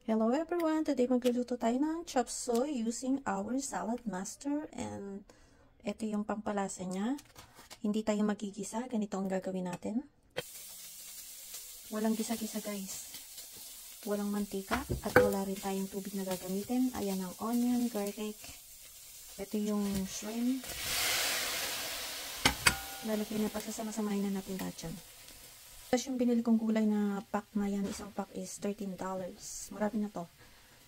Hello everyone! Today magluluto tayo ng chop suey using our Salad Master, and ito yung pampalasa niya. Hindi tayo magigisa, ganito ang gagawin natin. Walang gisa-gisa guys. Walang mantika at wala rin tayong tubig na gagamitin. Ayan ang onion, garlic. Ito yung shrimp. Lalagyan na pasasama-samahin na natin lahat yan. Tapos yung binili kong gulay na pack na yan, isang pack is $13. Marami na to.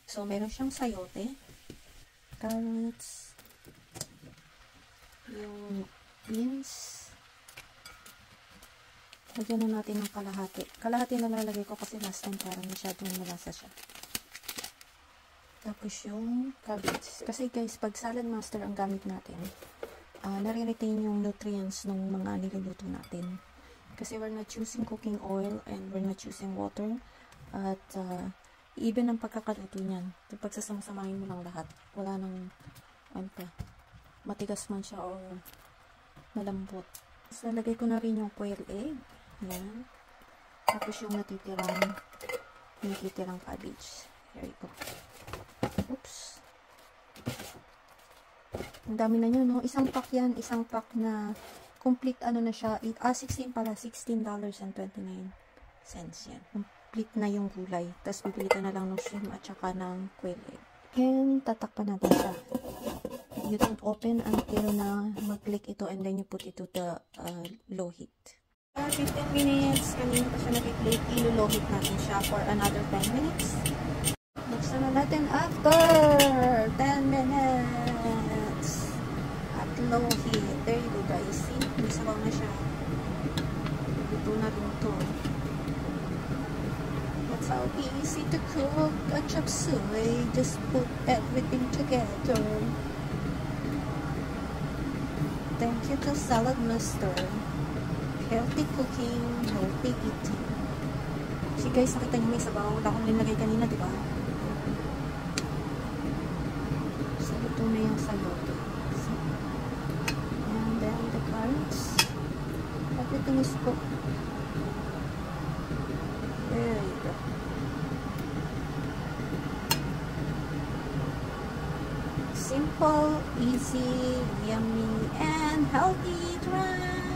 So, meron siyang sayote, carrots, yung beans. Lagyan na natin ng kalahati. Kalahati na lalagay ko kasi last time parang masyadong malasa siya. Tapos yung cabbage. Kasi guys, pag Salad Master ang gamit natin, nare-retain yung nutrients ng mga niluluto natin. Kasi we're not using cooking oil and we're not using water. At even ang pagkakaluto niyan, pagsasama-samahin mo lang lahat. Wala nang matigas man siya o malambot. So, lagay ko na rin yung quail egg. Yan. Tapos yung natitirang cabbage. Here we go. Oops. Ang dami na nyo, no? Isang pack yan. Isang pack na complete ano na siya, 16 pala, $16.29 yan. Complete na yung gulay. Tapos bibili ka na lang ng shrimp at saka ng quail egg. And tatakpan natin siya. You don't open until na mag-click ito and then you put it to the low heat. 15 minutes, kanina pa siya nag-click, ilo-low heat natin siya for another 10 minutes. Buksan na natin after 10 minutes. At low heat. There you go guys. See? May sabaw na siya. Luto na rin ito. That's how easy to cook a chop suey. Just put everything together. Thank you to Salad Master. Healthy cooking, healthy eating. See guys, nakita niyo may sabaw. Wala akong linagay kanina, diba? So, luto na yung sayote. Everything is cooked. There you go. Simple, easy, yummy, and healthy. Try!